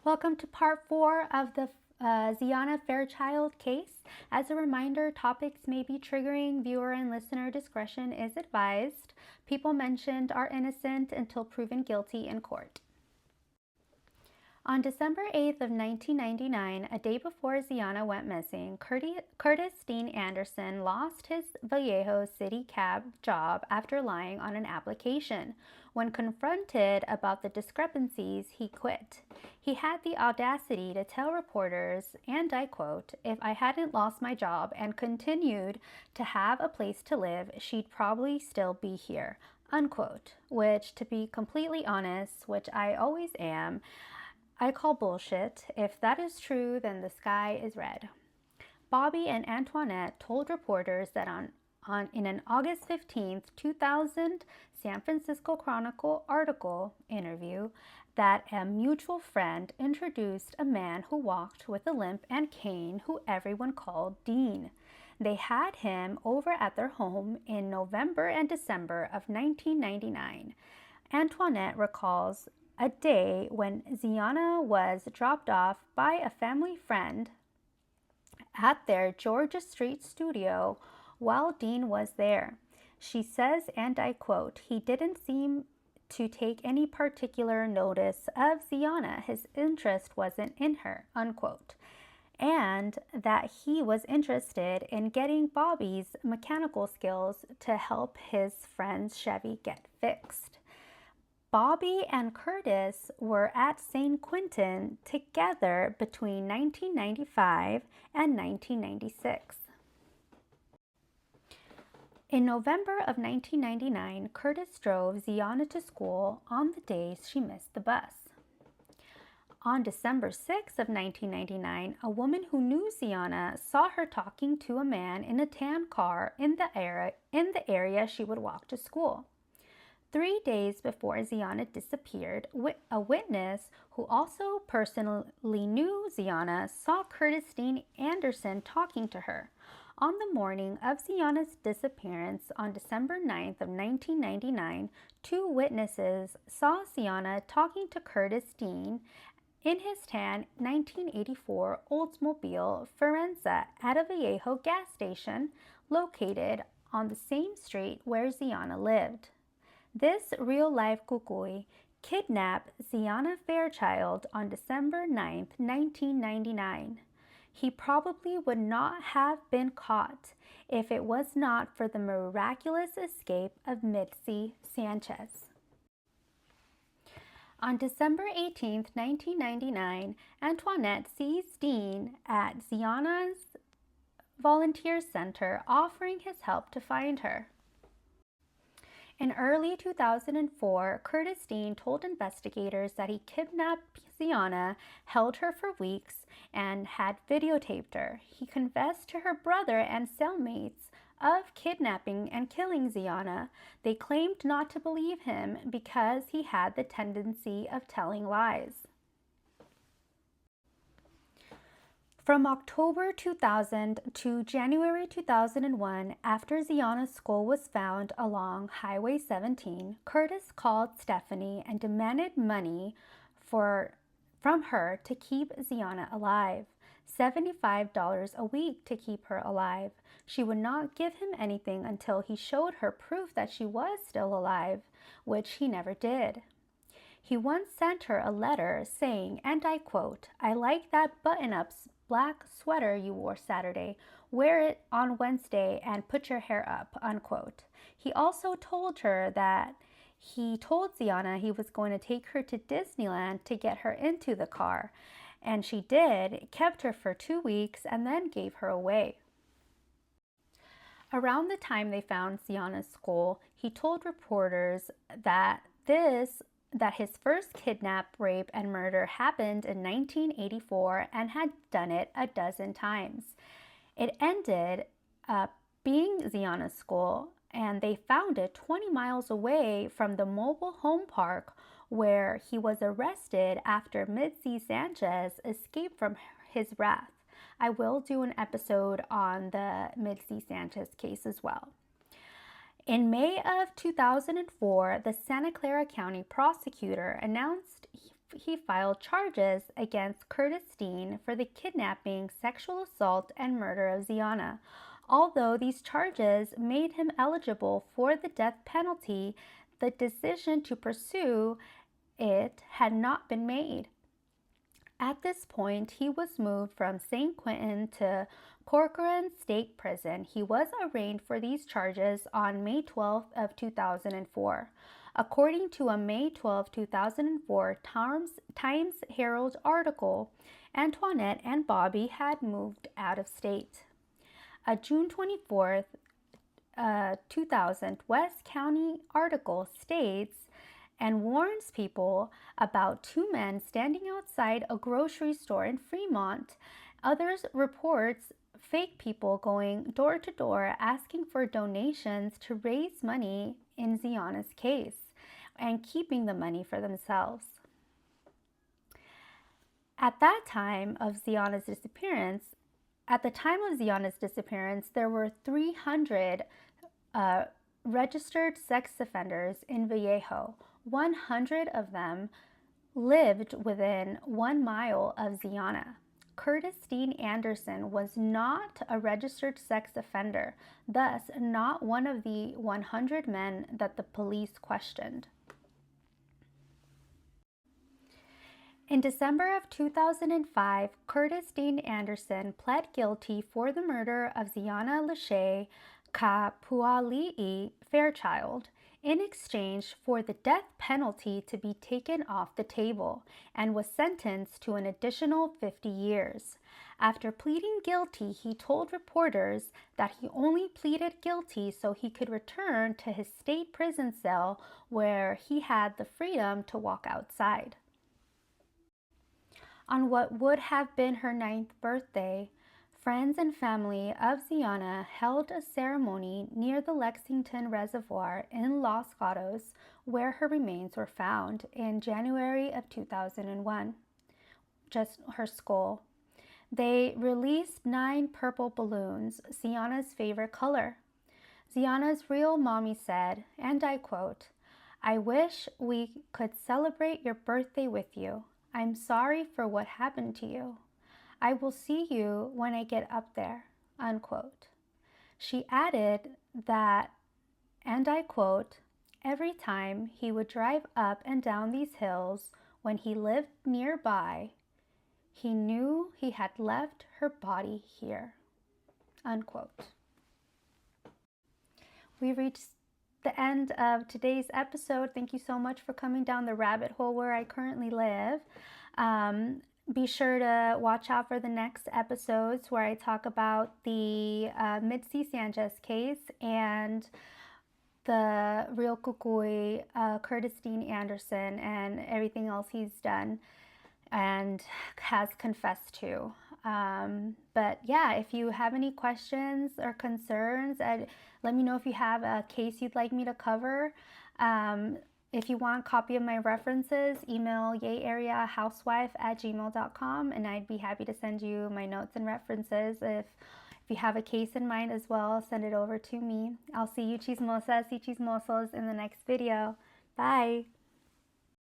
Welcome to part 4 of the Xiana Fairchild case. As a reminder, topics may be triggering. Viewer and listener discretion is advised. People mentioned are innocent until proven guilty in court. On December 8th of 1999, a day before Xiana went missing, Curtis Dean Anderson lost his Vallejo city cab job after lying on an application. When confronted about the discrepancies, he quit. He had the audacity to tell reporters, and I quote, "If I hadn't lost my job and continued to have a place to live, she'd probably still be here," unquote, which, to be completely honest, which I always am, I call bullshit. If that is true, then the sky is red. Bobby and Antoinette told reporters that in an August 15th, 2000 San Francisco Chronicle article interview that a mutual friend introduced a man who walked with a limp and cane who everyone called Dean. They had him over at their home in November and December of 1999. Antoinette recalls a day when Xiana was dropped off by a family friend at their Georgia Street studio while Dean was there. She says, and I quote, "He didn't seem to take any particular notice of Xiana. His interest wasn't in her," unquote, and that he was interested in getting Bobby's mechanical skills to help his friend's Chevy get fixed. Bobby and Curtis were at San Quentin together between 1995 and 1996. In November of 1999, Curtis drove Xiana to school on the days she missed the bus. On December 6th of 1999, a woman who knew Xiana saw her talking to a man in a tan car in the area she would walk to school. 3 days before Xiana disappeared, a witness who also personally knew Xiana saw Curtis Dean Anderson talking to her. On the morning of Xiana's disappearance on December 9th of 1999, 2 witnesses saw Xiana talking to Curtis Dean in his tan 1984 Oldsmobile Forenza at a Vallejo gas station located on the same street where Xiana lived. This real-life cucuy kidnapped Xiana Fairchild on December 9, 1999. He probably would not have been caught if it was not for the miraculous escape of Mitzi Sanchez. On December 18, 1999, Antoinette sees Dean at Xiana's volunteer center offering his help to find her. In early 2004, Curtis Dean told investigators that he kidnapped Xiana, held her for weeks, and had videotaped her. He confessed to her brother and cellmates of kidnapping and killing Xiana. They claimed not to believe him because he had the tendency of telling lies. From October 2000 to January 2001, after Xiana's skull was found along Highway 17, Curtis called Stephanie and demanded money from her to keep Xiana alive, $75 a week to keep her alive. She would not give him anything until he showed her proof that she was still alive, which he never did. He once sent her a letter saying, and I quote, "I like that button-up black sweater you wore Saturday. Wear it on Wednesday and put your hair up," unquote. He also told her that he told Xiana he was going to take her to Disneyland to get her into the car, and she did, kept her for 2 weeks, and then gave her away. Around the time they found Xiana's skull, he told reporters that his first kidnap, rape, and murder happened in 1984 and had done it a dozen times. It ended up being Xiana's skull, and they found it 20 miles away from the mobile home park where he was arrested after Mitzi Sanchez escaped from his wrath. I will do an episode on the Mitzi Sanchez case as well. In May of 2004, the Santa Clara County prosecutor announced he filed charges against Curtis Dean for the kidnapping, sexual assault, and murder of Xiana. Although these charges made him eligible for the death penalty, the decision to pursue it had not been made. At this point, he was moved from San Quentin to Corcoran State Prison. He was arraigned for these charges on May 12 of 2004. According to a May 12, 2004 Times Herald article, Antoinette and Bobby had moved out of state. A June 24th, 2000 West County article states and warns people about two men standing outside a grocery store in Fremont. Others reports fake people going door to door asking for donations to raise money in Xiana's case and keeping the money for themselves. At the time of Xiana's disappearance, there were 300 registered sex offenders in Vallejo. 100 of them lived within 1 mile of Xiana. Curtis Dean Anderson was not a registered sex offender, thus not one of the 100 men that the police questioned. In December of 2005, Curtis Dean Anderson pled guilty for the murder of Xiana Lachey Kapuali'i Fairchild in exchange for the death penalty to be taken off the table, and was sentenced to an additional 50 years. After pleading guilty, he told reporters that he only pleaded guilty so he could return to his state prison cell where he had the freedom to walk outside. On what would have been her 9th birthday, friends and family of Xiana held a ceremony near the Lexington Reservoir in Los Gatos, where her remains were found in January of 2001, just her skull. They released 9 purple balloons, Xiana's favorite color. Xiana's real mommy said, and I quote, "I wish we could celebrate your birthday with you. I'm sorry for what happened to you. I will see you when I get up there," unquote. She added that, and I quote, "Every time he would drive up and down these hills when he lived nearby, he knew he had left her body here," unquote. We reached the end of today's episode. Thank you so much for coming down the rabbit hole where I currently live. Be sure to watch out for the next episodes where I talk about the Mitzi Sanchez case and the real kukui, Curtis Dean Anderson, and everything else he's done and has confessed to. But yeah, if you have any questions or concerns, let me know if you have a case you'd like me to cover. If you want a copy of my references, email yayareahousewife@gmail.com, and I'd be happy to send you my notes and references. If you have a case in mind as well, send it over to me. I'll see you chismosas y chismosos in the next video. Bye!